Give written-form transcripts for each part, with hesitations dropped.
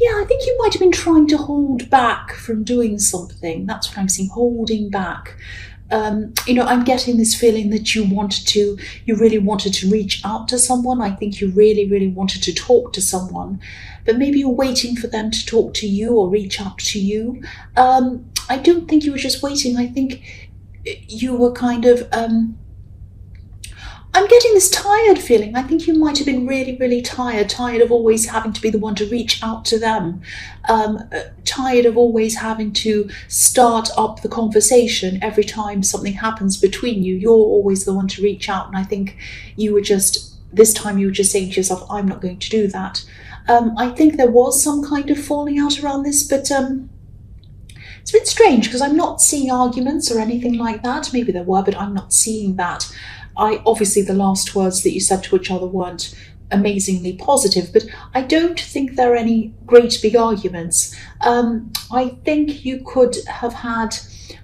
Yeah, I think you might have been trying to hold back from doing something. That's what I'm seeing, holding back. I'm getting this feeling that you really wanted to reach out to someone. I think you really, really wanted to talk to someone, but maybe you're waiting for them to talk to you or reach out to you. I don't think you were just waiting. I think you were kind of, I'm getting this tired feeling. I think you might have been really, really tired of always having to be the one to reach out to them, tired of always having to start up the conversation every time something happens between you. You're always the one to reach out, and I think this time you were just saying to yourself, I'm not going to do that. I think there was some kind of falling out around this, but it's a bit strange because I'm not seeing arguments or anything like that. Maybe there were, but I'm not seeing that. Obviously the last words that you said to each other weren't amazingly positive, but I don't think there are any great big arguments. I think you could have had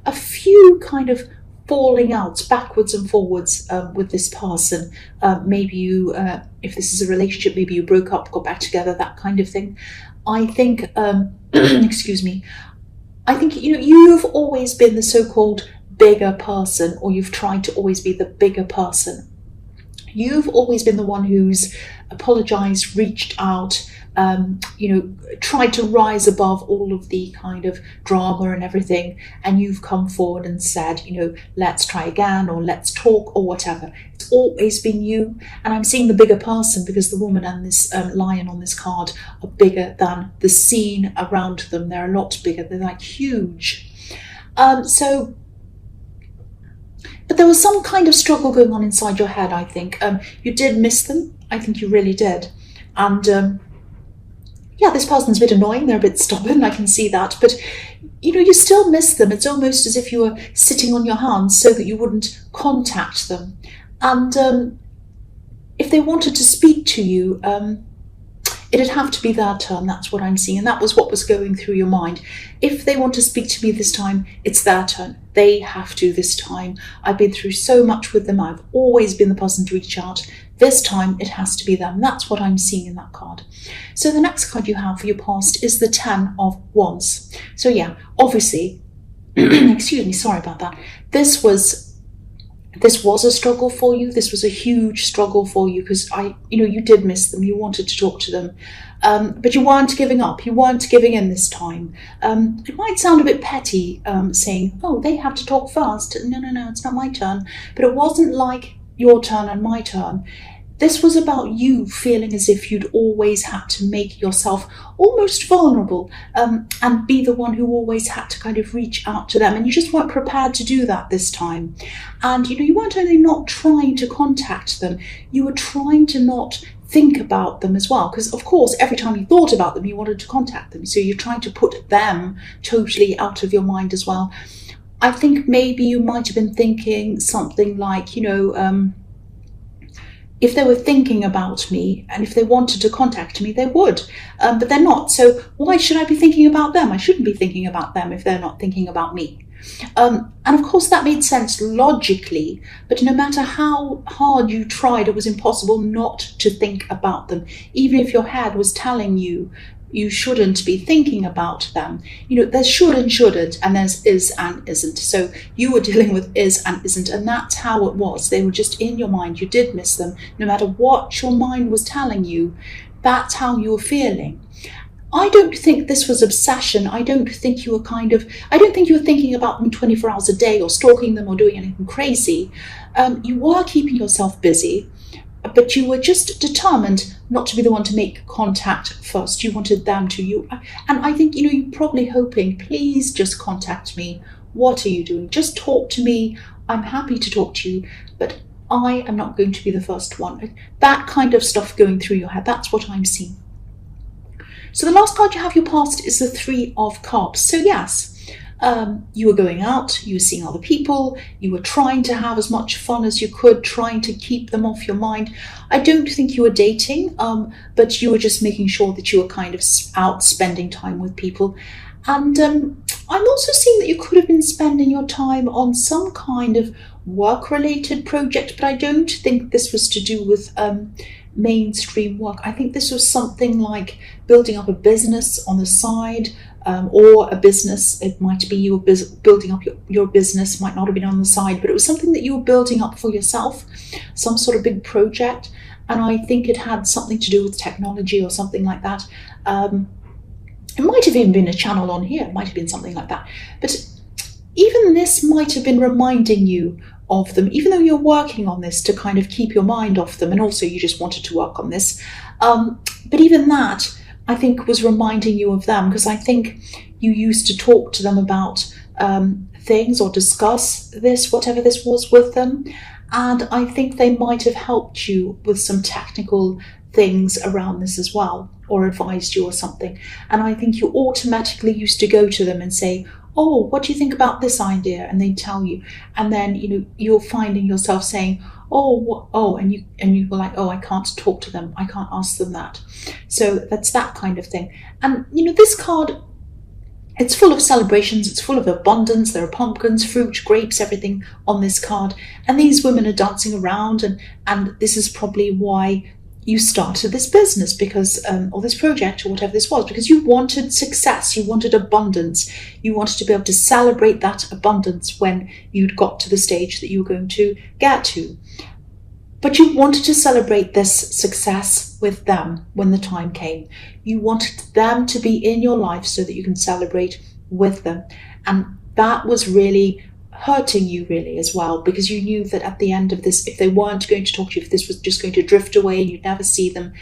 a few kind of falling outs backwards and forwards with this person. Maybe you, if this is a relationship, maybe you broke up, got back together, that kind of thing. I think, excuse me, I think you've always been the so-called bigger person, or you've tried to always be the bigger person. You've always been the one who's apologized, reached out, tried to rise above all of the kind of drama and everything, and you've come forward and said, let's try again, or let's talk, or whatever. It's always been you, and I'm seeing the bigger person because the woman and this lion on this card are bigger than the scene around them. They're a lot bigger. They're like huge. But there was some kind of struggle going on inside your head, I think. You did miss them. I think you really did. And this person's a bit annoying. They're a bit stubborn. I can see that. But, you still miss them. It's almost as if you were sitting on your hands so that you wouldn't contact them. And if they wanted to speak to you, it'd have to be their turn. That's what I'm seeing. And that was what was going through your mind. If they want to speak to me this time, it's their turn. They have to this time. I've been through so much with them. I've always been the person to reach out. This time it has to be them. That's what I'm seeing in that card. So the next card you have for your past is the 10 of Wands. So yeah, obviously, excuse me, sorry about that. This was a struggle for you. This was a huge struggle for you because you did miss them. You wanted to talk to them, but you weren't giving up. You weren't giving in this time. It might sound a bit petty saying, oh, they have to talk first. No, it's not my turn. But it wasn't like your turn and my turn. This was about you feeling as if you'd always had to make yourself almost vulnerable and be the one who always had to kind of reach out to them. And you just weren't prepared to do that this time. And, you weren't only not trying to contact them, you were trying to not think about them as well. Because, of course, every time you thought about them, you wanted to contact them. So you're trying to put them totally out of your mind as well. I think maybe you might have been thinking something like, if they were thinking about me and if they wanted to contact me, they would, but they're not. So why should I be thinking about them? I shouldn't be thinking about them if they're not thinking about me. And of course that made sense logically, but no matter how hard you tried, it was impossible not to think about them. Even if your head was telling you you shouldn't be thinking about them. There's should and shouldn't, and there's is and isn't. So you were dealing with is and isn't, and that's how it was. They were just in your mind. You did miss them. No matter what your mind was telling you, that's how you were feeling. I don't think this was obsession. I don't think you were thinking about them 24 hours a day or stalking them or doing anything crazy. You were keeping yourself busy, but you were just determined not to be the one to make contact first. You wanted them to. And I think, you're probably hoping, please just contact me. What are you doing? Just talk to me. I'm happy to talk to you, but I am not going to be the first one. That kind of stuff going through your head. That's what I'm seeing. So the last card you have your past is the 3 of Cups. So yes, you were going out, you were seeing other people, you were trying to have as much fun as you could, trying to keep them off your mind. I don't think you were dating, but you were just making sure that you were kind of out spending time with people. And I'm also seeing that you could have been spending your time on some kind of work-related project, but I don't think this was to do with mainstream work. I think this was something like building up a business on the side, or a business. It might be you were building up your business, might not have been on the side, but it was something that you were building up for yourself, some sort of big project. And I think it had something to do with technology or something like that. It might have even been a channel on here, it might have been something like that. But even this might have been reminding you of them, even though you're working on this to kind of keep your mind off them, and also you just wanted to work on this. But even that, I think, was reminding you of them, because I think you used to talk to them about things or discuss this, whatever this was, with them. And I think they might have helped you with some technical things around this as well, or advised you or something. And I think you automatically used to go to them and say, oh, what do you think about this idea? And they tell you. And then, you're finding yourself saying, and you were like, oh, I can't talk to them, I can't ask them that. So that's that kind of thing. And this card, it's full of celebrations, it's full of abundance. There are pumpkins, fruit, grapes, everything on this card. And these women are dancing around, and this is probably why you started this business, because or this project, or whatever this was, because you wanted success, you wanted abundance, you wanted to be able to celebrate that abundance when you'd got to the stage that you were going to get to. But you wanted to celebrate this success with them when the time came. You wanted them to be in your life so that you can celebrate with them. And that was really hurting you, really, as well, because you knew that at the end of this, if they weren't going to talk to you, if this was just going to drift away and you'd never see them,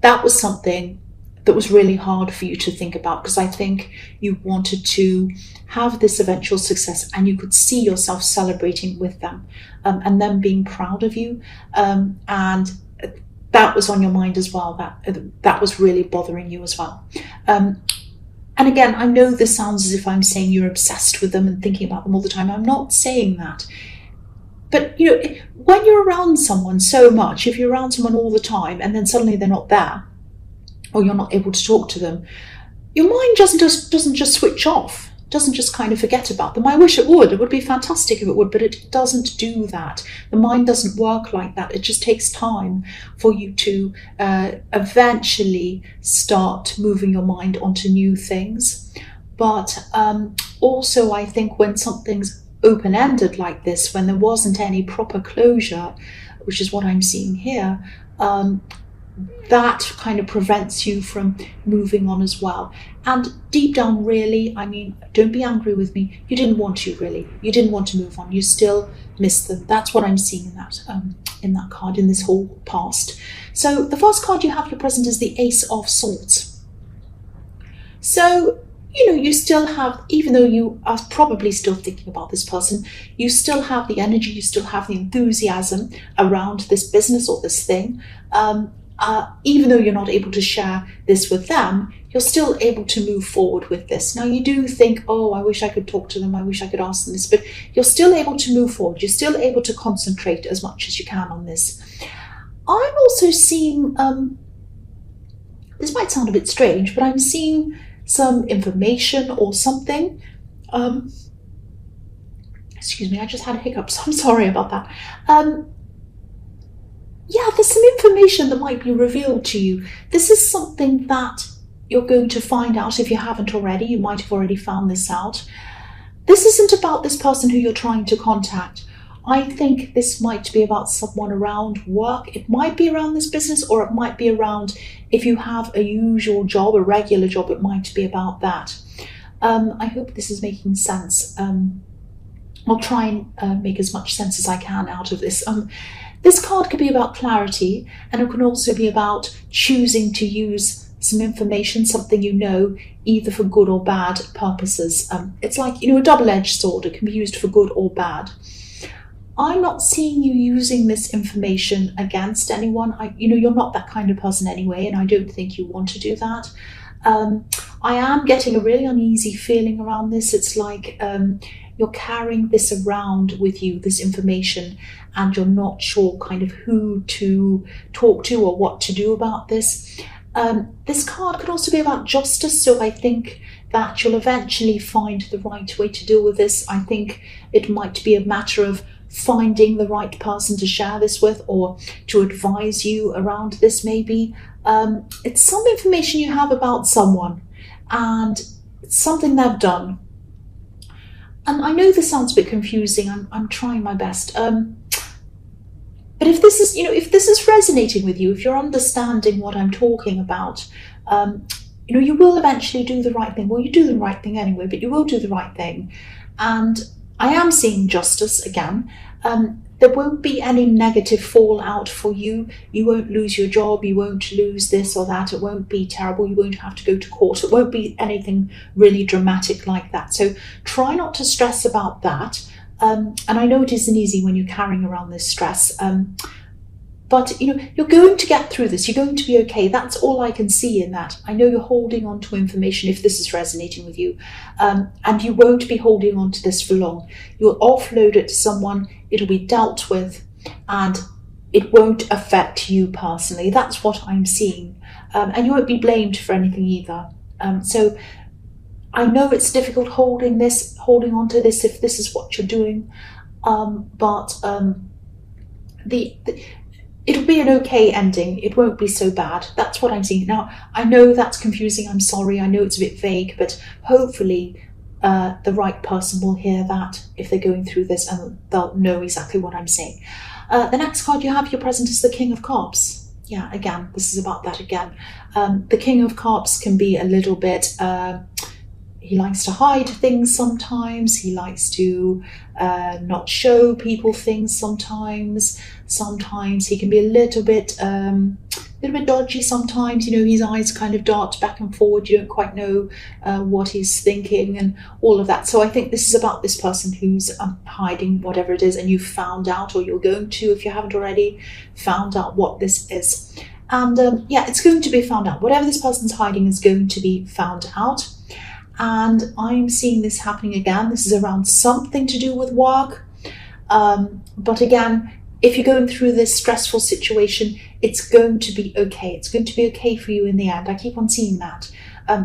that was something that was really hard for you to think about, because I think you wanted to have this eventual success and you could see yourself celebrating with them, and them being proud of you, and that was on your mind as well. That was really bothering you as well. And again, I know this sounds as if I'm saying you're obsessed with them and thinking about them all the time. I'm not saying that. But, when you're around someone so much, if you're around someone all the time and then suddenly they're not there, or you're not able to talk to them, your mind doesn't just switch off, doesn't just kind of forget about them. I wish it would. It would be fantastic if it would, but it doesn't do that. The mind doesn't work like that. It just takes time for you to eventually start moving your mind onto new things. But also, I think when something's open-ended like this, when there wasn't any proper closure, which is what I'm seeing here, that kind of prevents you from moving on as well. And deep down, really, don't be angry with me, you didn't want to, really. You didn't want to move on. You still miss them. That's what I'm seeing in that card, in this whole past. So the first card you have for present is the Ace of Swords. So, you still have, even though you are probably still thinking about this person, you still have the energy, you still have the enthusiasm around this business or this thing. Even though you're not able to share this with them, you're still able to move forward with this. Now, you do think, oh, I wish I could talk to them, I wish I could ask them this, but you're still able to move forward. You're still able to concentrate as much as you can on this. I'm also seeing, this might sound a bit strange, but I'm seeing some information or something. Excuse me, I just had a hiccup, so I'm sorry about that. Yeah, there's some information that might be revealed to you. This is something that you're going to find out if you haven't already. You might have already found this out. This isn't about this person who you're trying to contact. I think this might be about someone around work. It might be around this business, or it might be around, if you have a usual job, a regular job, it might be about that. I hope this is making sense. I'll try and make as much sense as I can out of this. This card could be about clarity, and it can also be about choosing to use some information, something either for good or bad purposes. It's like, a double-edged sword. It can be used for good or bad. I'm not seeing you using this information against anyone. You're not that kind of person anyway, and I don't think you want to do that. I am getting a really uneasy feeling around this. It's like you're carrying this around with you, this information, and you're not sure kind of who to talk to or what to do about this. This card could also be about justice, so I think that you'll eventually find the right way to deal with this. I think it might be a matter of finding the right person to share this with, or to advise you around this maybe. It's some information you have about someone, and it's something they've done. And I know this sounds a bit confusing. I'm trying my best. But if this is, if this is resonating with you, if you're understanding what I'm talking about, you will eventually do the right thing. Well, you do the right thing anyway, but you will do the right thing. And I am seeing justice again. There won't be any negative fallout for you. You won't lose your job. You won't lose this or that. It won't be terrible. You won't have to go to court. It won't be anything really dramatic like that. So try not to stress about that. And I know it isn't easy when you're carrying around this stress. But you're going to get through this. You're going to be okay. That's all I can see in that. I know you're holding on to information if this is resonating with you, and you won't be holding on to this for long. You'll offload it to someone. It'll be dealt with, and it won't affect you personally. That's what I'm seeing, and you won't be blamed for anything either. So I know it's difficult holding on to this if this is what you're doing, but it'll be an okay ending. It won't be so bad. That's what I'm seeing. Now, I know that's confusing. I'm sorry. I know it's a bit vague, but hopefully the right person will hear that if they're going through this, and they'll know exactly what I'm saying. The next card you have, your present, is the King of Cups. Yeah, again, this is about that again. The King of Cups can be a little bit... he likes to hide things sometimes. He likes to not show people things sometimes. Sometimes he can be a little bit dodgy sometimes. His eyes kind of dart back and forward. You don't quite know what he's thinking and all of that. So I think this is about this person who's hiding whatever it is, and you've found out, or you're going to, if you haven't already, found out what this is. And it's going to be found out. Whatever this person's hiding is going to be found out. And I'm seeing this happening again. This is around something to do with work. But again, if you're going through this stressful situation, it's going to be okay. It's going to be okay for you in the end. I keep on seeing that.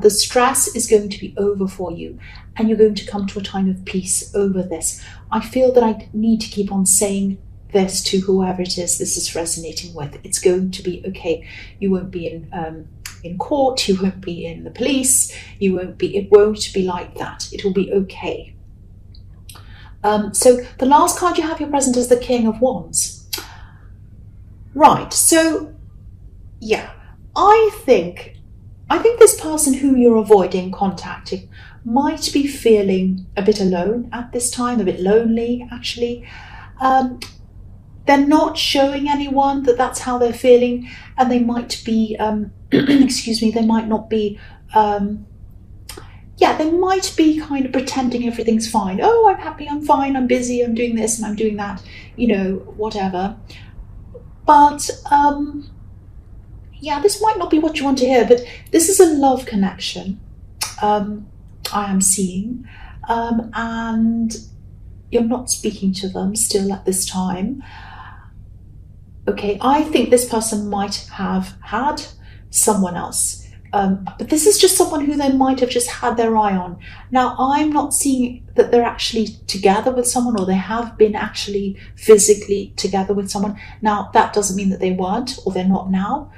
The stress is going to be over for you, and you're going to come to a time of peace over this. I feel that I need to keep on saying this to whoever it is this is resonating with. It's going to be okay. You won't be in court, you won't be in the police, it won't be like that. It will be okay. So the last card you have, your present, is the King of Wands. Right, so yeah, I think this person who you're avoiding contacting might be feeling a bit alone at this time, a bit lonely actually. They're not showing anyone that that's how they're feeling, and they might be excuse me, they might not be they might be kind of pretending everything's fine. Oh, I'm happy, I'm fine, I'm busy, I'm doing this and I'm doing that, whatever. But this might not be what you want to hear, but this is a love connection I am seeing, and you're not speaking to them still at this time. Okay, I think this person might have had someone else, but this is just someone who they might have just had their eye on. Now, I'm not seeing that they're actually together with someone, or they have been actually physically together with someone. Now, that doesn't mean that they weren't, or they're not now,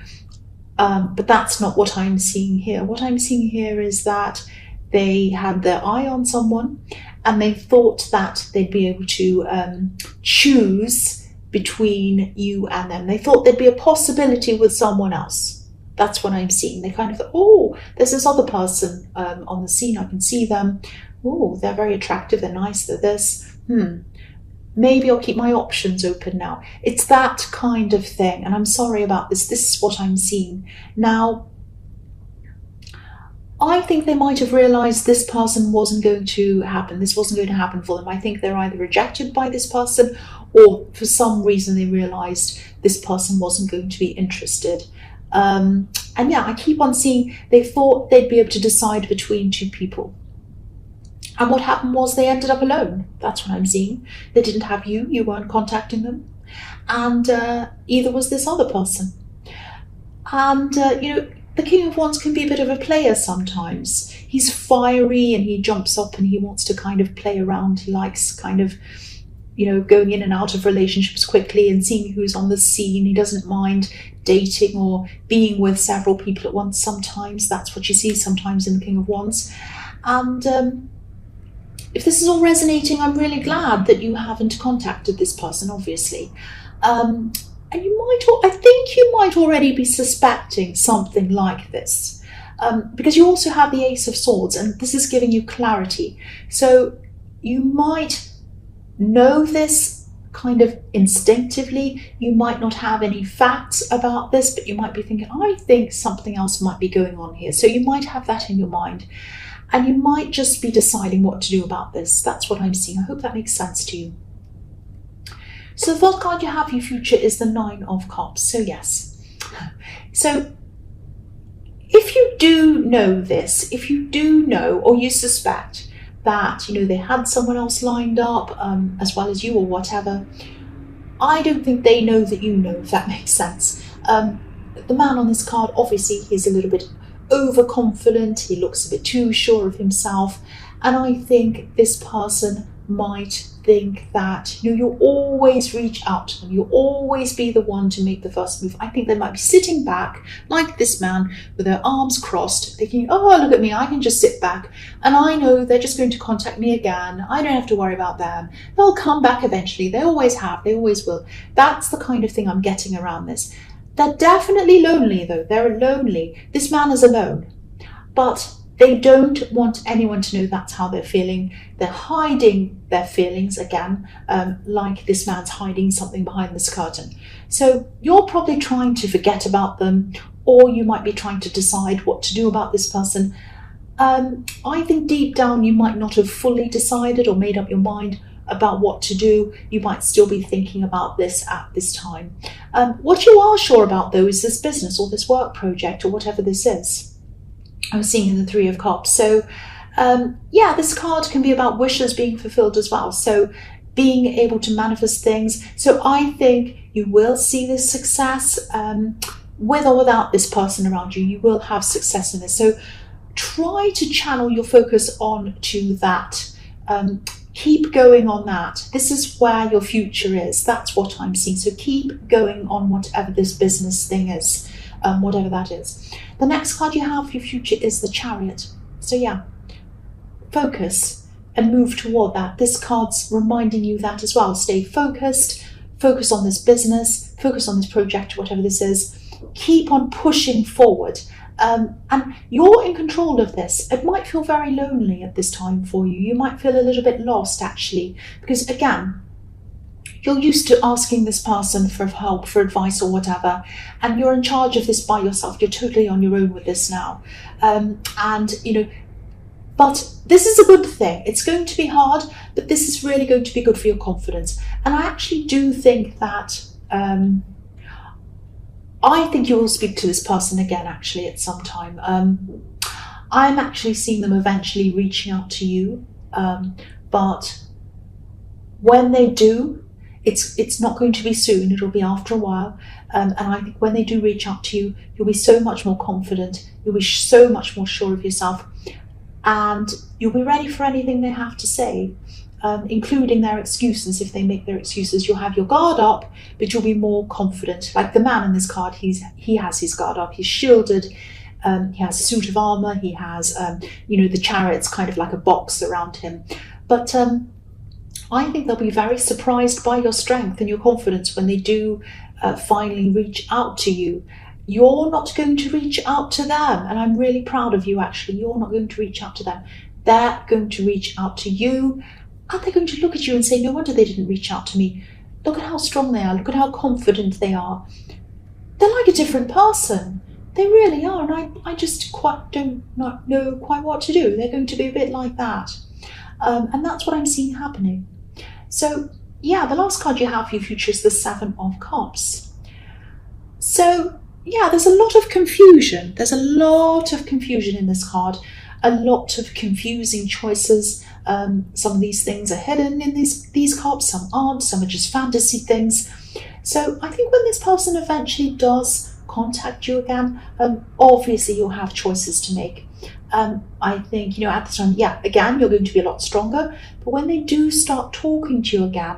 but that's not what I'm seeing here. What I'm seeing here is that they had their eye on someone, and they thought that they'd be able to choose between you and them. They thought there'd be a possibility with someone else. That's what I'm seeing. They kind of thought, oh, there's this other person on the scene. I can see them. Oh, they're very attractive. They're nice. They're this. Maybe I'll keep my options open now. It's that kind of thing. And I'm sorry about this. This is what I'm seeing. Now, I think they might have realized this person wasn't going to happen. This wasn't going to happen for them. I think they're either rejected by this person, or for some reason they realized this person wasn't going to be interested. I keep on seeing they thought they'd be able to decide between two people. And what happened was they ended up alone. That's what I'm seeing. They didn't have you. You weren't contacting them. And either was this other person. And, they the King of Wands can be a bit of a player sometimes. He's fiery and he jumps up and he wants to kind of play around. He likes kind of, going in and out of relationships quickly and seeing who's on the scene. He doesn't mind dating or being with several people at once sometimes. That's what you see sometimes in the King of Wands. And if this is all resonating, I'm really glad that you haven't contacted this person, obviously. And I think you might already be suspecting something like this, because you also have the Ace of Swords, and this is giving you clarity. So you might know this kind of instinctively. You might not have any facts about this, but you might be thinking, I think something else might be going on here. So you might have that in your mind, and you might just be deciding what to do about this. That's what I'm seeing. I hope that makes sense to you. So the first card you have for your future is the Nine of Cups. So yes. So if you do know this, if you do know or you suspect that, they had someone else lined up as well as you or whatever, I don't think they know that you know, if that makes sense. The man on this card, obviously, he's a little bit overconfident. He looks a bit too sure of himself. And I think this person might think that, you'll always reach out to them. You'll always be the one to make the first move. I think they might be sitting back like this man with their arms crossed, thinking, oh, look at me, I can just sit back. And I know they're just going to contact me again. I don't have to worry about them. They'll come back eventually. They always have. They always will. That's the kind of thing I'm getting around this. They're definitely lonely, though. They're lonely. This man is alone. But they don't want anyone to know that's how they're feeling. They're hiding their feelings again, like this man's hiding something behind this curtain. So you're probably trying to forget about them, or you might be trying to decide what to do about this person. I think deep down you might not have fully decided or made up your mind about what to do. You might still be thinking about this at this time. What you are sure about, though, is this business or this work project or whatever this is. I'm seeing the Three of Cups. So this card can be about wishes being fulfilled as well. So being able to manifest things. So I think you will see this success with or without this person around you. You will have success in this. So try to channel your focus on to that. Keep going on that. This is where your future is. That's what I'm seeing. So keep going on whatever this business thing is. Whatever that is. The next card you have for your future is the Chariot. So yeah, focus and move toward that. This card's reminding you that as well. Stay focused, focus on this business, focus on this project, whatever this is. Keep on pushing forward. And you're in control of this. It might feel very lonely at this time for you. You might feel a little bit lost, actually, because again, you're used to asking this person for help, for advice or whatever, and you're in charge of this by yourself. You're totally on your own with this now. But this is a good thing. It's going to be hard, but this is really going to be good for your confidence. And I actually do think that, I think you will speak to this person again, actually, at some time. I'm actually seeing them eventually reaching out to you, but when they do, it's not going to be soon. It'll be after a while. And I think when they do reach out to you, you'll be so much more confident. You'll be so much more sure of yourself. And you'll be ready for anything they have to say, including their excuses. If they make their excuses, you'll have your guard up, but you'll be more confident. Like the man in this card, he has his guard up. He's shielded. He has a suit of armor. He has, the Chariot's kind of like a box around him. But I think they'll be very surprised by your strength and your confidence when they do finally reach out to you. You're not going to reach out to them, and I'm really proud of you, actually. You're not going to reach out to them. They're going to reach out to you, and they're going to look at you and say, no wonder they didn't reach out to me. Look at how strong they are. Look at how confident they are. They're like a different person. They really are, and I just don't know quite what to do. They're going to be a bit like that. And that's what I'm seeing happening. So, yeah, the last card you have for your future is the Seven of Cups. So, yeah, there's a lot of confusion. There's a lot of confusion in this card. A lot of confusing choices. Some of these things are hidden in these cups. Some aren't. Some are just fantasy things. So I think when this person eventually does contact you again, obviously you'll have choices to make. I think, at the time, yeah, again, you're going to be a lot stronger. But when they do start talking to you again,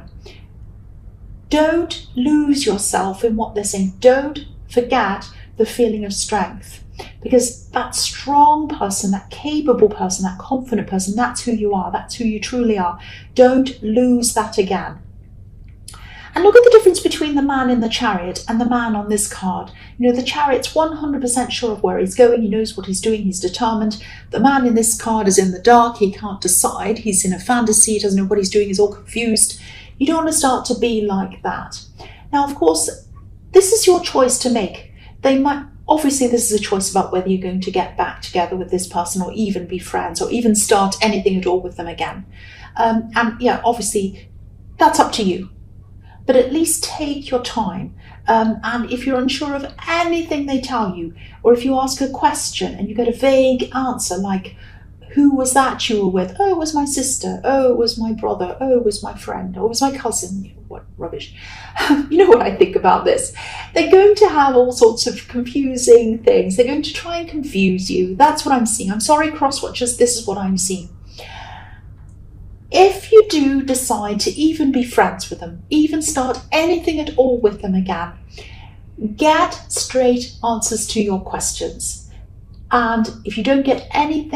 don't lose yourself in what they're saying. Don't forget the feeling of strength, because that strong person, that capable person, that confident person, that's who you are. That's who you truly are. Don't lose that again. And look at the difference between the man in the Chariot and the man on this card. The Chariot's 100% sure of where he's going. He knows what he's doing. He's determined. The man in this card is in the dark. He can't decide. He's in a fantasy. He doesn't know what he's doing. He's all confused. You don't want to start to be like that. Now, of course, this is your choice to make. Obviously, this is a choice about whether you're going to get back together with this person or even be friends or even start anything at all with them again. And yeah, obviously, that's up to you. But at least take your time. And if you're unsure of anything they tell you, or if you ask a question and you get a vague answer like, who was that you were with? Oh, it was my sister. Oh, it was my brother. Oh, it was my friend. Oh, it was my cousin. What rubbish. You know what I think about this? They're going to have all sorts of confusing things. They're going to try and confuse you. That's what I'm seeing. I'm sorry, cross-watchers, this is what I'm seeing. If you do decide to even be friends with them, even start anything at all with them again, get straight answers to your questions. And if you don't get any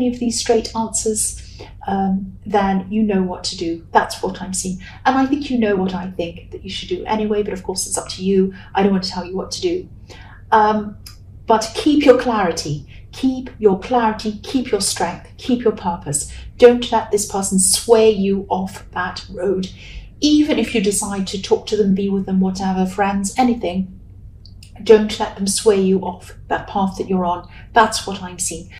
of these straight answers, then you know what to do. That's what I'm seeing. And I think you know what I think that you should do anyway, but of course it's up to you. I don't want to tell you what to do. But keep your clarity. Keep your clarity, keep your strength, keep your purpose. Don't let this person sway you off that road. Even if you decide to talk to them, be with them, whatever, friends, anything, don't let them sway you off that path that you're on. That's what I'm seeing.